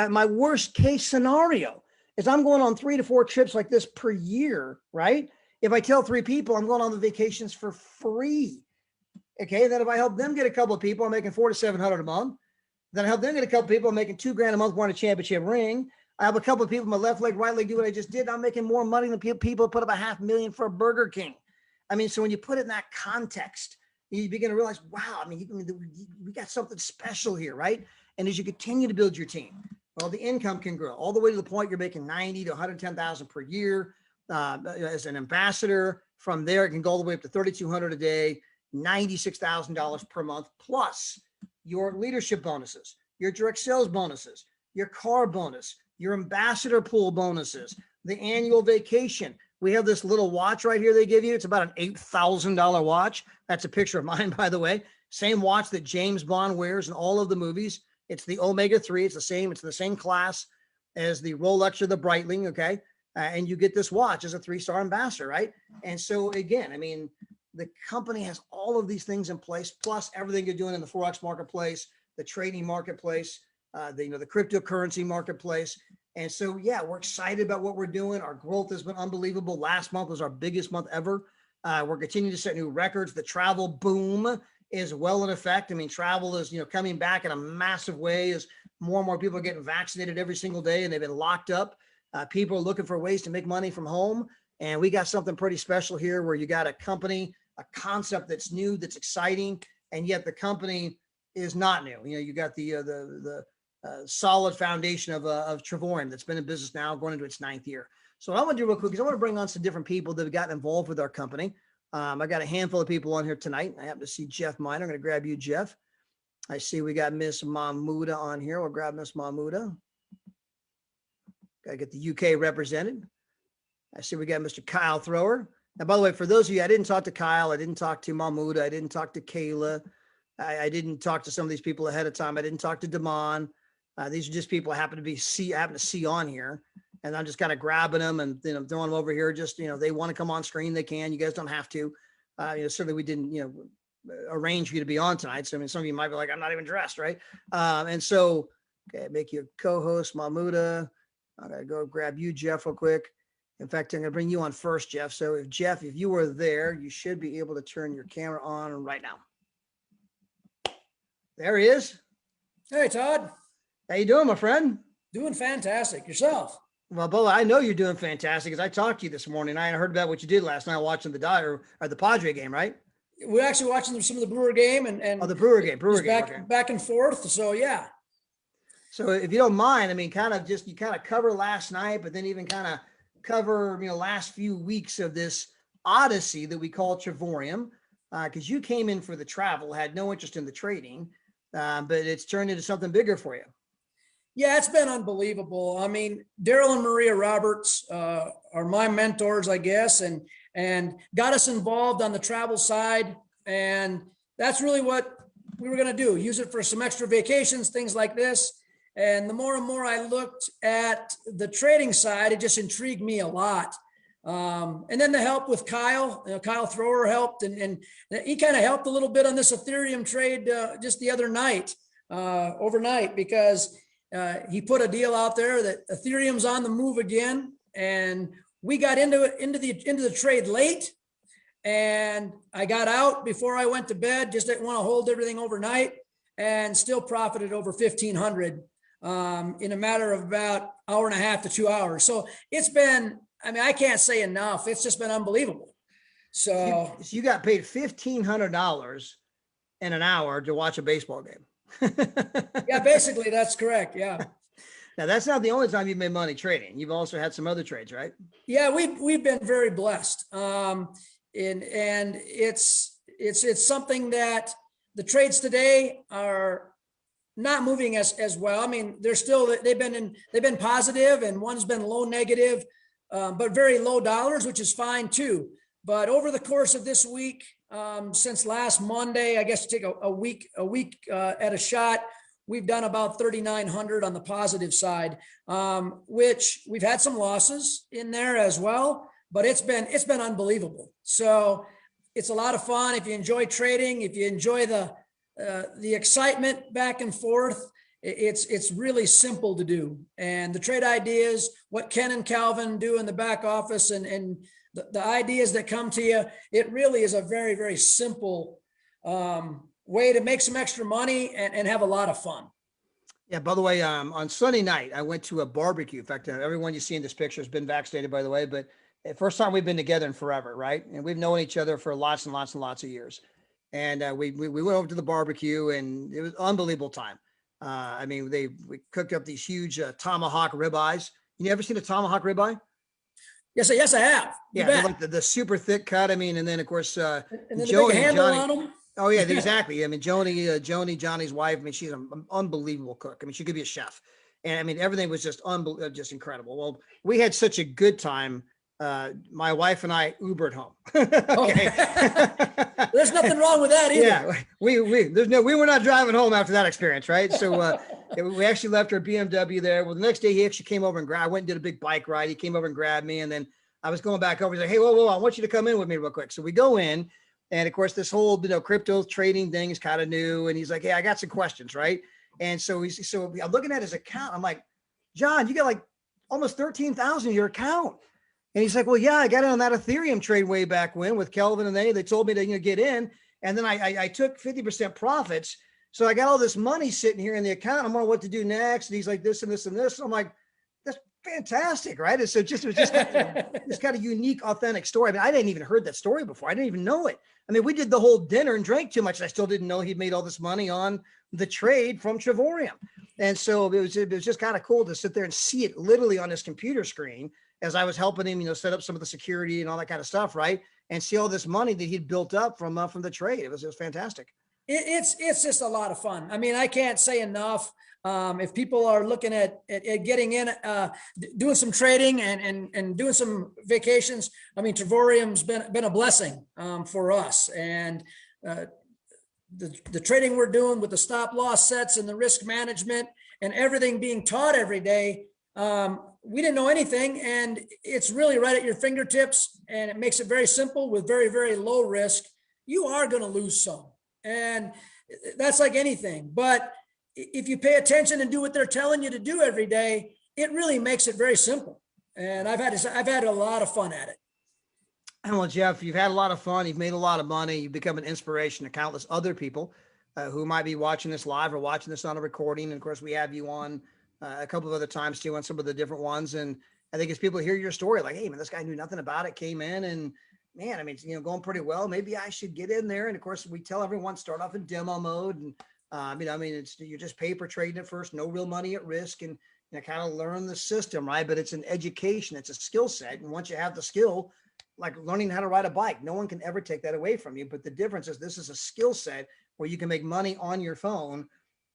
my worst case scenario is I'm going on 3 to 4 trips like this per year, right? If I tell 3 people I'm going on the vacations for free, okay, then if I help them get a couple of people, I'm making $400 to $700 a month. Then I help them get a couple of people, I'm making $2,000 a month, we're on a championship ring. I have a couple of people, my left leg, right leg, do what I just did. I'm making more money than people put up $500,000 for a Burger King. I mean, so when you put it in that context, you begin to realize, wow, I mean, we got something special here, right? And as you continue to build your team, well, the income can grow all the way to the point you're making $90,000 to $110,000 per year as an ambassador. From there, it can go all the way up to $3,200 a day, $96,000 per month, plus your leadership bonuses, your direct sales bonuses, your car bonus, your ambassador pool bonuses, the annual vacation. We have this little watch right here they give you. It's about an $8,000 watch. That's a picture of mine, by the way. Same watch that James Bond wears in all of the movies. It's the Omega 3. It's the same class as the Rolex or the Breitling, okay? And you get this watch as a 3-star ambassador, right? And so again, I mean, the company has all of these things in place, plus everything you're doing in the Forex marketplace, the trading marketplace, the cryptocurrency marketplace. And so, yeah, we're excited about what we're doing. Our growth has been unbelievable. Last month was our biggest month ever. We're continuing to set new records. The travel boom is well in effect. I mean, travel is, coming back in a massive way as more and more people are getting vaccinated every single day and they've been locked up. People are looking for ways to make money from home. And we got something pretty special here where you got a company, a concept that's new, that's exciting, and yet the company is not new. You got the solid foundation of Trevorium that's been in business now going into its 9th year. So what I want to do real quick is I want to bring on some different people that have gotten involved with our company. I got a handful of people on here tonight. I happen to see Jeff Miner. I'm going to grab you, Jeff. I see we got Miss Mahmuda on here. We'll grab Miss Mahmuda. Got to get the UK represented. I see we got Mr. Kyle Thrower. Now, by the way, for those of you, I didn't talk to Kyle. I didn't talk to Mahmuda. I didn't talk to Kayla. I didn't talk to some of these people ahead of time. I didn't talk to Damon. These are just people I happen to see on here. And I'm just kind of grabbing them and throwing them over here. Just, they want to come on screen, they can. You guys don't have to. Certainly we didn't, arrange for you to be on tonight. So, some of you might be like, I'm not even dressed, right? And so, okay, make you a co-host, Mahmuda. I got to go grab you, Jeff, real quick. In fact, I'm going to bring you on first, Jeff. So if you were there, you should be able to turn your camera on right now. There he is. Hey, Todd. How you doing, my friend? Doing fantastic. Yourself? Well, Bola, I know you're doing fantastic because I talked to you this morning. I heard about what you did last night watching the Padre game, right? We're actually watching some of the Brewer game and the Brewer game. Back and forth. So yeah. So if you don't mind, you kind of cover last night, but then even kind of cover last few weeks of this odyssey that we call Trevorium, because you came in for the travel, had no interest in the trading, but it's turned into something bigger for you. Yeah, it's been unbelievable. I mean, Daryl and Maria Roberts are my mentors, I guess, and got us involved on the travel side. And that's really what we were going to do, use it for some extra vacations, things like this. And the more and more I looked at the trading side, it just intrigued me a lot. And then the help with Kyle, Kyle Thrower helped, and he kind of helped a little bit on this Ethereum trade just the other night, overnight, because he put a deal out there that Ethereum's on the move again, and we got into the trade late, and I got out before I went to bed. Just didn't want to hold everything overnight, and still profited over 1,500 in a matter of about hour and a half to 2 hours. So it's been, I can't say enough. It's just been unbelievable. So you got paid $1,500 in an hour to watch a baseball game. Yeah, basically that's correct. Yeah. Now that's not the only time you've made money trading. You've also had some other trades, right? Yeah, we've been very blessed. And it's something that the trades today are not moving as well. They've been positive, and one's been low negative, but very low dollars, which is fine too. But over the course of this week, since last Monday, I guess to take a week at a shot, we've done about 3,900 on the positive side, which we've had some losses in there as well, but it's been unbelievable. So it's a lot of fun. If you enjoy trading, if you enjoy the excitement back and forth, it's really simple to do. And the trade ideas, what Ken and Calvin do in the back office, and the ideas that come to you, it really is a very, very simple way to make some extra money and have a lot of fun. Yeah, by the way, on Sunday night, I went to a barbecue. In fact, everyone you see in this picture has been vaccinated, by the way, but first time we've been together in forever, right? And we've known each other for lots and lots and lots of years. And we went over to the barbecue, and it was an unbelievable time. We cooked up these huge tomahawk ribeyes. You ever seen a tomahawk ribeye? Yes, I have. Yeah, they're like the super thick cut. And then of course, and then the big handle on them. Oh yeah, exactly. Johnny's wife. She's an unbelievable cook. She could be a chef. And everything was just incredible. Well, we had such a good time. My wife and I Ubered home. Okay. There's nothing wrong with that either. Yeah, we were not driving home after that experience, right? So we actually left our BMW there. Well, the next day he actually came over and I went and did a big bike ride. He came over and grabbed me, and then I was going back over. He's like, "Hey, whoa, I want you to come in with me real quick." So we go in, and of course this whole crypto trading thing is kind of new. And he's like, "Hey, I got some questions, right?" And so I'm looking at his account. I'm like, "John, you got like almost 13,000 in your account." And he's like, "Well, yeah, I got in on that Ethereum trade way back when with Kelvin, and they told me to get in, and then I took 50% profits, so I got all this money sitting here in the account. I'm wondering what to do next." And he's like, "This and this and this." I'm like, "That's fantastic, right?" And so it was just this kind of unique, authentic story. I didn't even heard that story before. I didn't even know it. We did the whole dinner and drank too much. And I still didn't know he'd made all this money on the trade from Trevorium. And so it was just kind of cool to sit there and see it literally on his computer screen as I was helping him, set up some of the security and all that kind of stuff, right? And see all this money that he'd built up from the trade. It was fantastic. It's just a lot of fun. I mean, I can't say enough. If people are looking at getting in, doing some trading and doing some vacations, I mean, Travorium's been a blessing for us. And the trading we're doing with the stop loss sets and the risk management and everything being taught every day, we didn't know anything, and it's really right at your fingertips, and it makes it very simple with very, very low risk. You are going to lose some, and that's like anything. But if you pay attention and do what they're telling you to do every day, it really makes it very simple. And I've had a lot of fun at it. And well, Jeff, you've had a lot of fun. You've made a lot of money. You've become an inspiration to countless other people who might be watching this live or watching this on a recording. And of course, we have you on a couple of other times too on some of the different ones. And I think as people hear your story, like, hey, man, this guy knew nothing about it, came in, and man, I mean, it's, going pretty well. Maybe I should get in there. And of course, we tell everyone start off in demo mode. And you're just paper trading at first, no real money at risk, and kind of learn the system, right? But it's an education, it's a skill set. And once you have the skill, like learning how to ride a bike, no one can ever take that away from you. But the difference is this is a skill set where you can make money on your phone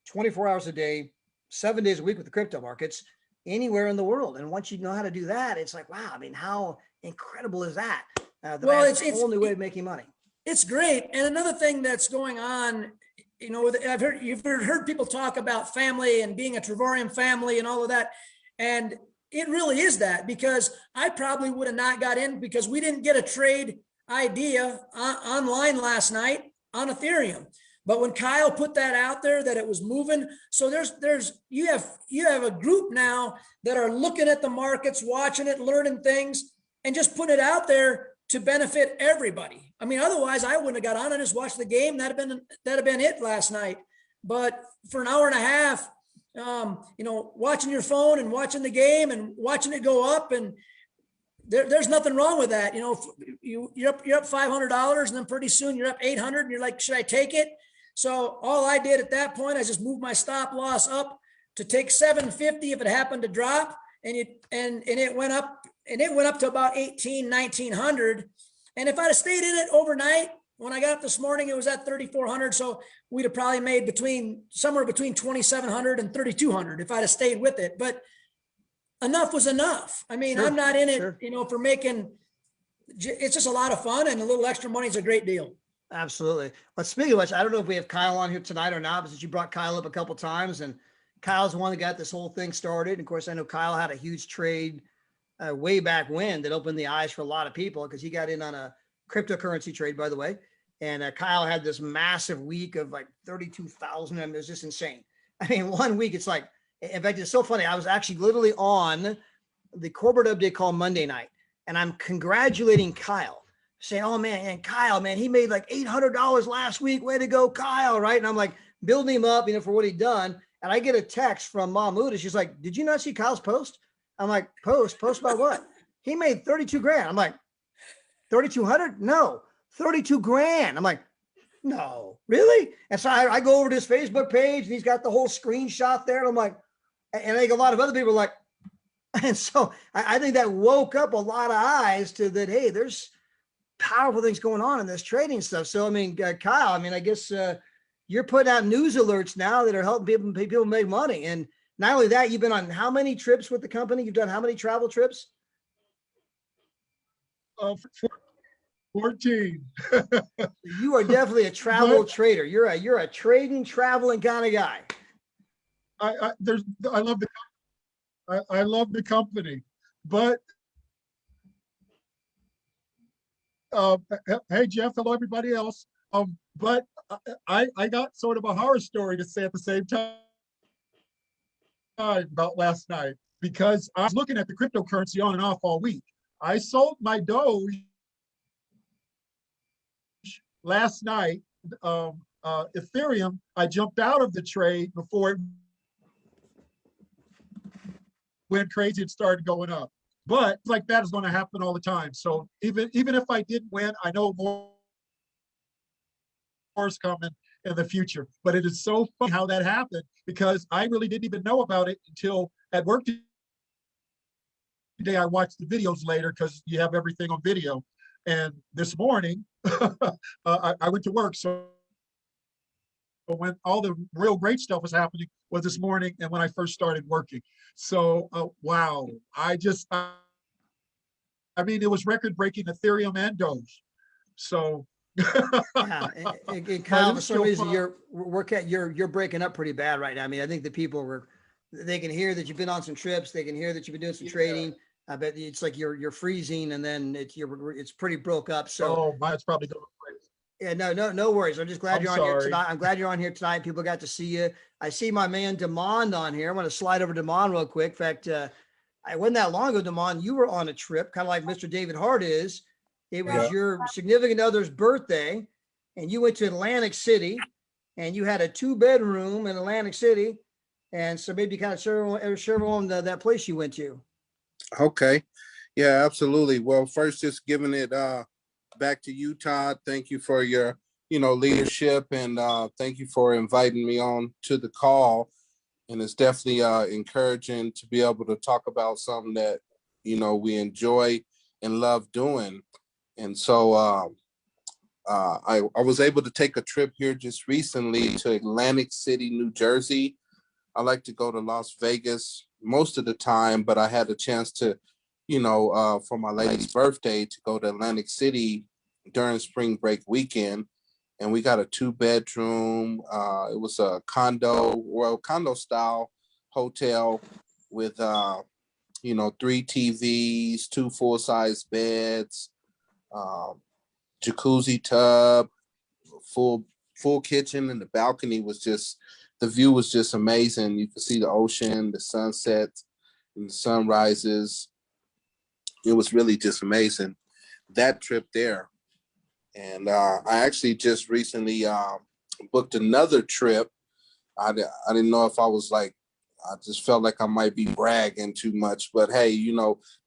24 hours a day, 7 days a week with the crypto markets anywhere in the world. And once you know how to do that, it's like, wow, I mean, how incredible is that? Well, it's a whole new way of making money. It's great. And another thing that's going on, you've heard people talk about family and being a Travorium family and all of that. And it really is that, because I probably would have not got in because we didn't get a trade idea online last night on Ethereum. But when Kyle put that out there, that it was moving, so you have a group now that are looking at the markets, watching it, learning things, and just putting it out there to benefit everybody. I mean, otherwise I wouldn't have got on and just watched the game. That'd have been it last night. But for an hour and a half, watching your phone and watching the game and watching it go up, and there's nothing wrong with that. You're up $500, and then pretty soon you're up 800, and you're like, should I take it? So all I did at that point, I just moved my stop loss up to take 750 if it happened to drop, and it went up, and it went up to about 1900. And if I'd have stayed in it overnight, when I got up this morning, it was at 3,400. So we'd have probably made somewhere between 2,700 and 3,200 if I'd have stayed with it. But enough was enough. I mean, sure, I'm not in it, sure, for making. It's just a lot of fun, and a little extra money is a great deal. Absolutely. But speaking of which, I don't know if we have Kyle on here tonight or not, but since you brought Kyle up a couple of times, and Kyle's the one that got this whole thing started. And of course, I know Kyle had a huge trade way back when that opened the eyes for a lot of people, because he got in on a cryptocurrency trade, by the way. And Kyle had this massive week of like 32,000. I mean, it was just insane. I mean, 1 week, it's like, in fact, it's so funny. I was actually literally on the corporate update call Monday night, and I'm congratulating Kyle, saying, oh man, and Kyle, man, he made like $800 last week. Way to go, Kyle. Right. And I'm like building him up, for what he'd done. And I get a text from Mahmoud, and she's like, did you not see Kyle's post? I'm like, post about what? He made 32 grand. I'm like, 3,200? No, 32 grand. I'm like, no, really? And so I go over to his Facebook page, and he's got the whole screenshot there. And I'm like, and I think a lot of other people are like, and so I think that woke up a lot of eyes to that. Hey, there's powerful things going on in this trading stuff. So, I mean, Kyle, I mean, I guess you're putting out news alerts now that are helping people make money. And not only that, you've been on how many trips with the company? You've done how many travel trips? 14. You are definitely a travel trader. You're a trading, traveling kind of guy. I love the company, but hey Jeff, hello everybody else. But I got sort of a horror story to say at the same time about last night, because I was looking at the cryptocurrency on and off all week. I sold my Doge last night. Ethereum, I jumped out of the trade before it went crazy and started going up. But like that is going to happen all the time. So even if I didn't win, I know more is coming in the future. But it is so funny how that happened, because I really didn't even know about it until at work today. I watched the videos later because you have everything on video. And this morning, I went to work, so when all the real great stuff was happening was this morning and when I first started working. So, wow, I mean, it was record breaking Ethereum and Doge. So, Yeah, and but Kyle, it for was some still reason fun. you're breaking up pretty bad right now. I mean, I think the people they can hear that you've been on some trips, they can hear that you've been doing some trading. I bet it's like you're freezing, and then it's pretty broke up. So Oh, mine's probably going crazy. yeah, no worries. I'm just glad I'm you're on here sorry. tonight. I'm glad you're on here tonight. People got to see you. I see my man Demond on here. I'm going to slide over to Demond real quick. In fact, I wasn't that long ago, Demond. You were on a trip, kind of like Mr. David Hart is. It was Yeah. your significant other's birthday, and you went to Atlantic City, and you had a 2-bedroom in Atlantic City. And so maybe kind of share everyone that place you went to. Okay. Yeah, absolutely. Well, first, just giving it back to you, Todd. Thank you for your, leadership, and thank you for inviting me on to the call. And it's definitely encouraging to be able to talk about something that, we enjoy and love doing. And so I was able to take a trip here just recently to Atlantic City, New Jersey. I like to go to Las Vegas most of the time, but I had a chance to, for my lady's birthday, to go to Atlantic City during spring break weekend. And we got a 2-bedroom. It was a condo style hotel with, 3 TVs, 2 full-size beds, jacuzzi tub, full kitchen, and the balcony was just, the view was just amazing. You could see the ocean, the sunset, and the sunrises. It was really just amazing, that trip there. And I actually just recently booked another trip. I didn't know if I was like, I just felt like I might be bragging too much, but hey,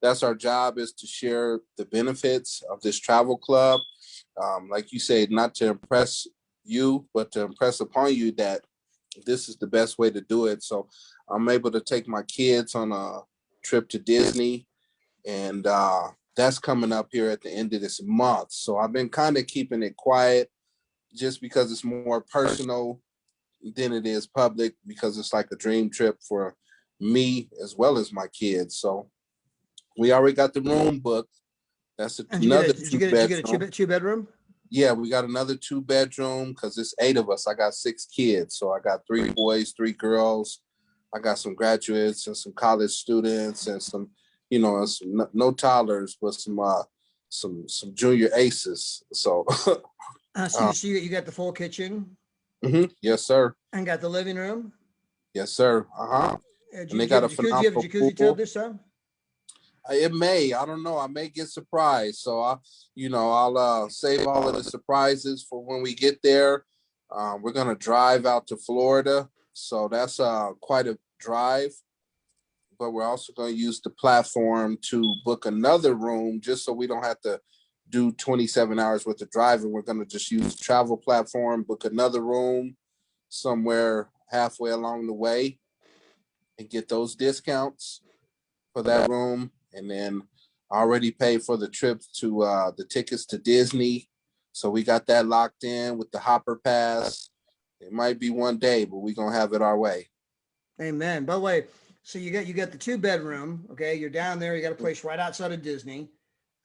that's our job, is to share the benefits of this travel club. Like you said, not to impress you, but to impress upon you that this is the best way to do it. So I'm able to take my kids on a trip to Disney, and that's coming up here at the end of this month. So I've been kind of keeping it quiet just because it's more personal than it is public, because it's like a dream trip for me as well as my kids. So we already got the room booked. That's And another did you get a 2-bedroom? Yeah, we got another 2-bedroom because it's 8 of us. I got 6 kids. So I got 3 boys, 3 girls. I got some graduates and some college students and some, some, no toddlers, but some junior aces. So So you got the full kitchen yes, sir. and got the living room. Yes, sir. Uh-huh. Do And you they got have a a jacuzzi? You have a phenomenal jacuzzi pool. tub this time? It may, I don't know. I may get surprised. So I'll save all of the surprises for when we get there. We're gonna drive out to Florida, so that's quite a drive. But we're also gonna use the platform to book another room, just so we don't have to do 27 hours worth of driving. We're gonna just use the travel platform, book another room somewhere halfway along the way, and get those discounts for that room. And then I already paid for the trip to the tickets to Disney. So we got that locked in with the Hopper Pass. It might be one day, but we're gonna have it our way. Amen. By the way, so you got the 2-bedroom. Okay, you're down there. You got a place right outside of Disney.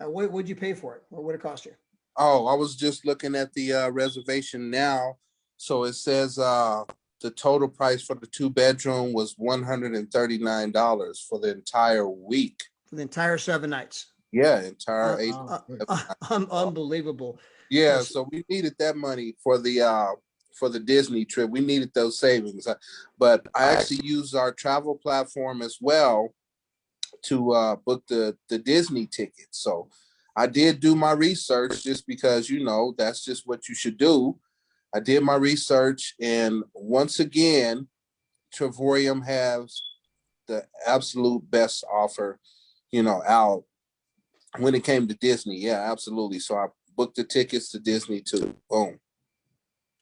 What'd you pay for it? What would it cost you? Oh, I was just looking at the reservation now. So it says the total price for the 2-bedroom was $139 for the entire week. For the entire 7 nights. Yeah, entire 8. Unbelievable. Yeah, Yes. so we needed that money for the Disney trip. We needed those savings. But I actually used our travel platform as well to book the Disney tickets. So I did do my research, just because, that's just what you should do. I did my research, and once again, Travorium has the absolute best offer, out when it came to Disney. Yeah, absolutely. So I booked the tickets to Disney too. Boom.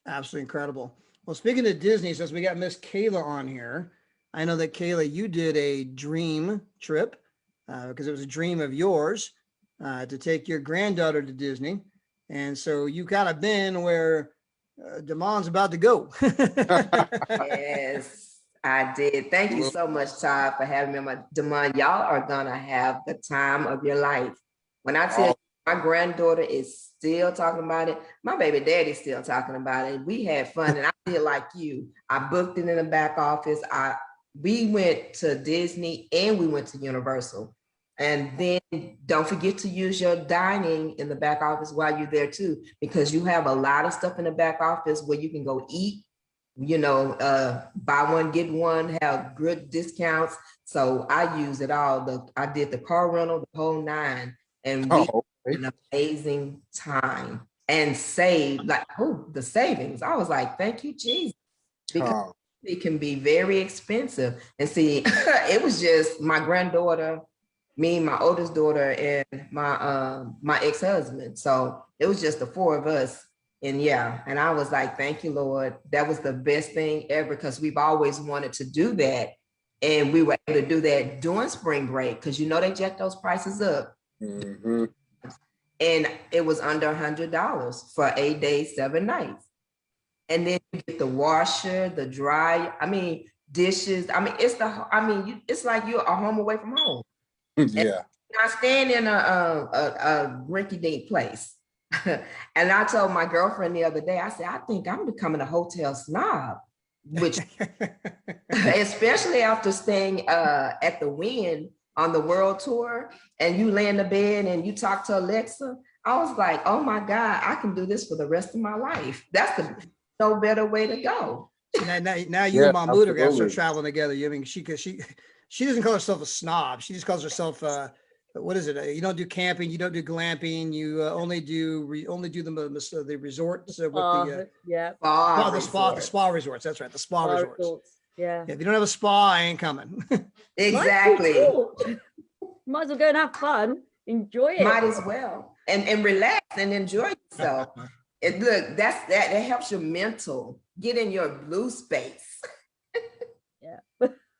Absolutely incredible. Well, speaking of Disney, since we got Miss Kayla on here, I know that Kayla, you did a dream trip because it was a dream of yours to take your granddaughter to Disney. And so you kind of been where Damon's about to go. Yes, I did. Thank you so much, Todd, for having me on my Damon. Y'all are gonna have the time of your life. When I tell you, my granddaughter is still talking about it. My baby daddy's still talking about it. We had fun, and I did like you. I booked it in the back office. We went to Disney and we went to Universal. And then don't forget to use your dining in the back office while you're there too, because you have a lot of stuff in the back office where you can go eat, buy one, get one, have good discounts. So I use it all. I did the car rental, the whole nine, and we had an amazing time and saved the savings. I was like, thank you, Jesus. Because it can be very expensive. And see, it was just my granddaughter, me, my oldest daughter, and my ex-husband. So it was just the four of us. And yeah, and I was like, thank you, Lord. That was the best thing ever, because we've always wanted to do that. And we were able to do that during spring break, because they jacked those prices up. Mm-hmm. And it was under $100 for 8 days, 7 nights. And then you get the washer, the dryer, dishes. It's like you're a home away from home. Yeah. I stand in a rinky-dink place. And I told my girlfriend the other day, I said, I think I'm becoming a hotel snob, which especially after staying at the Wynn on the world tour, and you lay in the bed and you talk to Alexa. I was like, oh my God, I can do this for the rest of my life. That's the no better way to go. Now you and Mahmoud are going to start traveling together. She doesn't call herself a snob. She just calls herself what is it? You don't do camping. You don't do glamping. You only do the resorts with the spa resorts. That's right, the spa resorts. Yeah. If you don't have a spa, I ain't coming. Exactly. Might as well go and have fun. Enjoy it. Might as well, and relax and enjoy yourself. And look, that helps your mental get in your blue space. Yeah.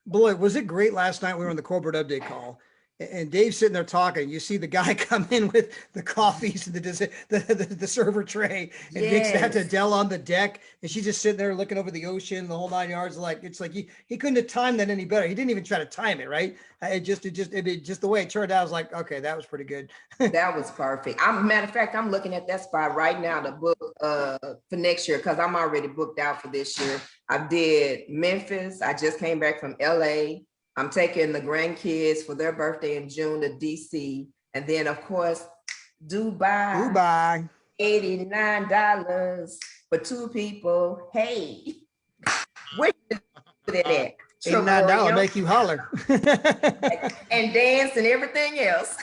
Boy, was it great last night. We were on the corporate update call, and Dave's sitting there talking. You see the guy come in with the coffees and the server tray, and Dick's had to Adele on the deck, and she's just sitting there looking over the ocean, the whole 9 yards. It's like he couldn't have timed that any better. He didn't even try to time it, right? It just the way it turned out. I was like, okay, that was pretty good. That was perfect. Matter of fact, I'm looking at that spot right now to book for next year, because I'm already booked out for this year. I did Memphis. I just came back from LA. I'm taking the grandkids for their birthday in June to DC. And then, of course, Dubai. $89 for 2 people. Hey, where you do that at? $89 make you holler. And dance and everything else.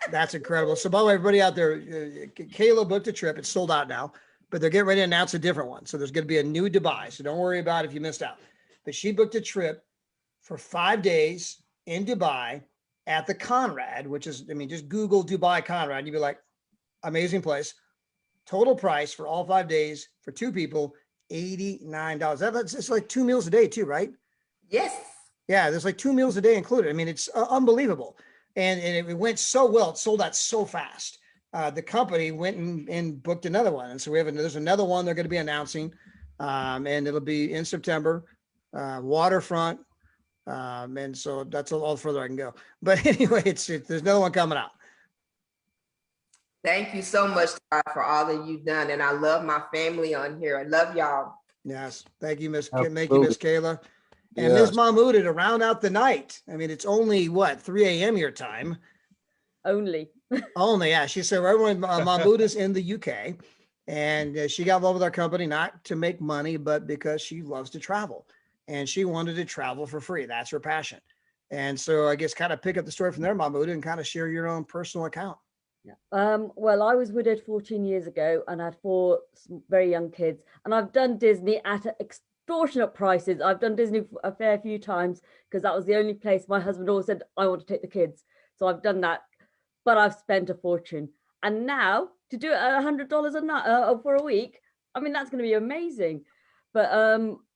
That's incredible. So by the way, everybody out there, Kayla booked a trip. It's sold out now, but they're getting ready to announce a different one. So there's going to be a new Dubai. So don't worry about it if you missed out. But she booked a trip for 5 days in Dubai at the Conrad, which is, just Google Dubai Conrad, and you'd be like, amazing place. Total price for all 5 days for 2 people, $89. It's like 2 meals a day too, right? Yes. Yeah, there's like 2 meals a day included. It's unbelievable. And it went so well. It sold out so fast. The company went and booked another one. And so there's another one they're going to be announcing. And it'll be in September, waterfront. And so that's all further I can go. But anyway, there's another one coming out. Thank you so much, Todd, for all that you've done. And I love my family on here. I love y'all. Yes. Thank you, Miss Kayla. And Yes. Ms. Mahmoud, to round out the night. It's only 3 a.m. your time. Only, yeah. She said everyone, Mahmoud is in the UK, and she got involved with our company, not to make money, but because she loves to travel, and she wanted to travel for free. That's her passion. And so I guess kind of pick up the story from there, Mahmoud, and kind of share your own personal account. Yeah. Well, I was widowed 14 years ago, and I had 4 very young kids, and I've done Disney at extortionate prices. I've done Disney a fair few times because that was the only place my husband always said, I want to take the kids. So I've done that, but I've spent a fortune. And now to do it at $100 a night for a week, that's going to be amazing. But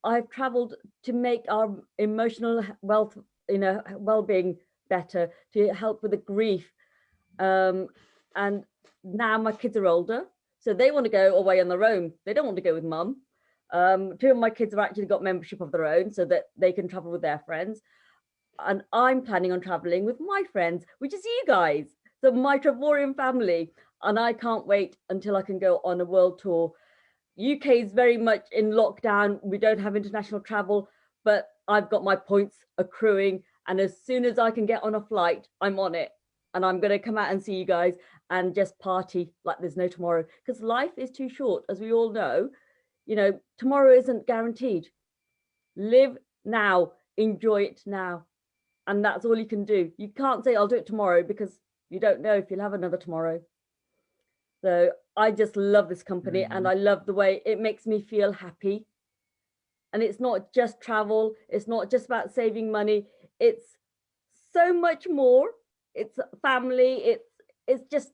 I've traveled to make our emotional wealth, well-being better, to help with the grief. And now my kids are older, So they want to go away on their own. They don't want to go with mum. Two of my kids have actually got membership of their own so that they can travel with their friends. And I'm planning on traveling with my friends, which is you guys, so my Travorian family. And I can't wait until I can go on a world tour. UK is very much in lockdown. We don't have international travel, but I've got my points accruing. And as soon as I can get on a flight, I'm on it. And I'm going to come out and see you guys and just party like there's no tomorrow, because life is too short, as we all know. You know, tomorrow isn't guaranteed. Live now, enjoy it now. And that's all you can do. You can't say, I'll do it tomorrow, because you don't know if you'll have another tomorrow. So I just love this company, and I love the way it makes me feel happy. And it's not just travel. It's not just about saving money. It's so much more. It's family. It's just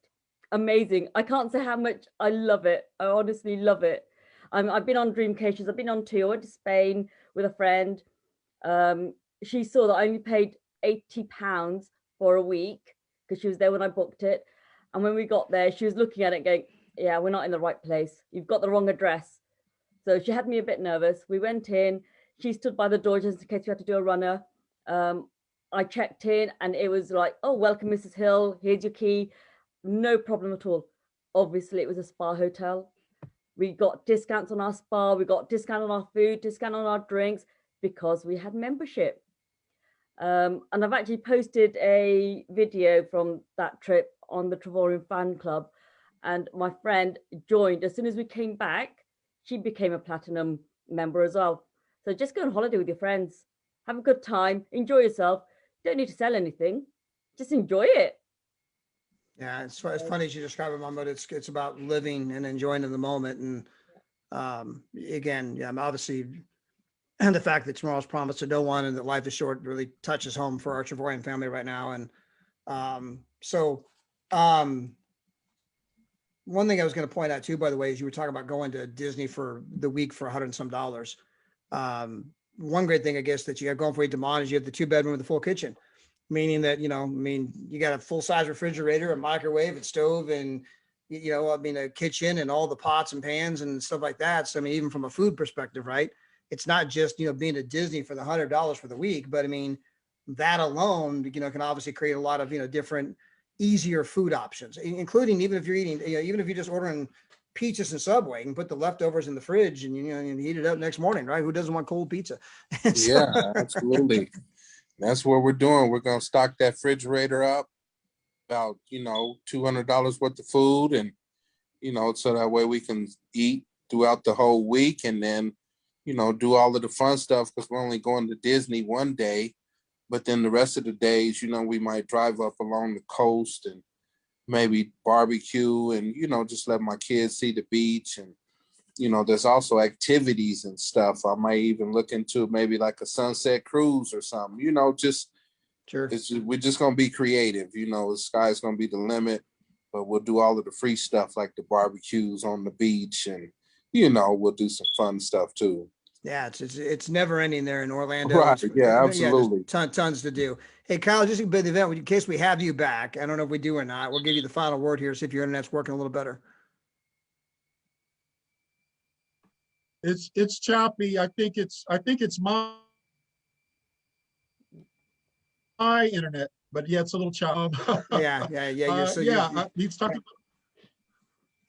amazing. I can't say how much I love it. I honestly love it. I've been on Dreamcations. I've been on two. I went to Spain with a friend. She saw that I only paid £80 for a week because she was there when I booked it. And when we got there, she was looking at it going, yeah, we're not in the right place. You've got the wrong address. So she had me a bit nervous. We went in. She stood by the door just in case we had to do a runner. I checked in and it was like, oh, welcome, Mrs. Hill. Here's your key. No problem at all. Obviously, it was a spa hotel. We got discounts on our spa. We got discount on our food, discount on our drinks because we had membership. And I've actually posted a video from that trip on the Travorian fan club. And my friend joined. As soon as we came back, she became a platinum member as well. So just go on holiday with your friends. Have a good time. Enjoy yourself. Don't need to sell anything. Just enjoy it. Yeah, it's funny as you describe it, Mom, but it's about living and enjoying in the moment. And again, yeah, I'm obviously, and the fact that tomorrow's promised to no one and that life is short really touches home for our Travorian family right now. And one thing I was going to point out too, by the way, is you were talking about going to Disney for the week for $100 and some. One great thing, I guess, that you have going for you, Damon, is you have the 2-bedroom with a full kitchen, meaning that, you got a full size refrigerator, a microwave, a stove, and, a kitchen and all the pots and pans and stuff like that. So, even from a food perspective, right, it's not just, being at Disney for the $100 for the week, but that alone, can obviously create a lot of, different, easier food options, including even if you're eating, even if you're just ordering pizzas and Subway, you can put the leftovers in the fridge and, and heat it up next morning, right? Who doesn't want cold pizza? Yeah, absolutely. That's what we're doing. We're going to stock that refrigerator up about, $200 worth of food, and, so that way we can eat throughout the whole week, and then, do all of the fun stuff, because we're only going to Disney one day. But then the rest of the days, we might drive up along the coast and maybe barbecue and, just let my kids see the beach. And, there's also activities and stuff. I might even look into maybe like a sunset cruise or something, just, sure. We're just going to be creative. The sky's going to be the limit, but we'll do all of the free stuff like the barbecues on the beach, and, we'll do some fun stuff too. Yeah, it's never ending there in Orlando. Right. Yeah, absolutely. Yeah, tons to do. Hey, Kyle, just a bit of the event, in case we have you back. I don't know if we do or not. We'll give you the final word here, see if your internet's working a little better. It's choppy. I think it's my internet, but yeah, it's a little choppy. Yeah.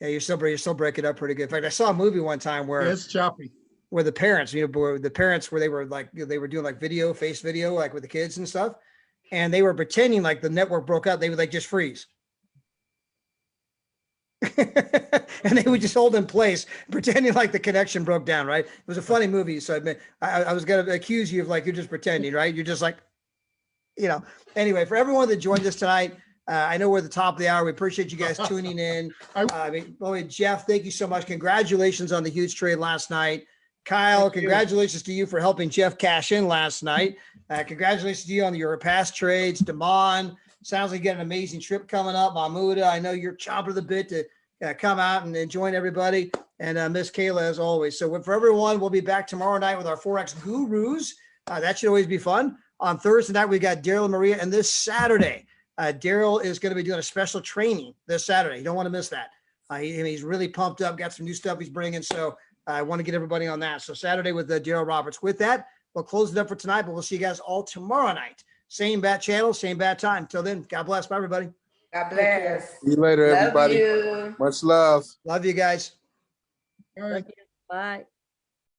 You're still breaking up pretty good. In fact, I saw a movie one time where it's choppy. Where the parents, where they were like, they were doing like face video, like with the kids and stuff. And they were pretending like the network broke up. They would like just freeze. And they would just hold in place, pretending like the connection broke down, right? It was a funny movie. So I was going to accuse you of like, you're just pretending, right? You're just like, anyway, for everyone that joined us tonight, I know we're at the top of the hour. We appreciate you guys tuning in. Jeff, thank you so much. Congratulations on the huge trade last night. Kyle, congratulations to you for helping Jeff cash in last night. Congratulations to you on your past trades. Damon, sounds like you got an amazing trip coming up. Mahmouda, I know you're chomping the bit to come out and join everybody. And Miss Kayla, as always. So for everyone, we'll be back tomorrow night with our Forex gurus. That should always be fun. On Thursday night, we got Daryl and Maria. And this Saturday, Daryl is going to be doing a special training this Saturday. You don't want to miss that. He's really pumped up, got some new stuff he's bringing. So I want to get everybody on that. So Saturday with Daryl Roberts. With that, we'll close it up for tonight, but we'll see you guys all tomorrow night. Same bat channel, same bat time. Till then, God bless. Bye, everybody. God bless. See you later, Love everybody. you. Much love. Love you guys. All right. Bye.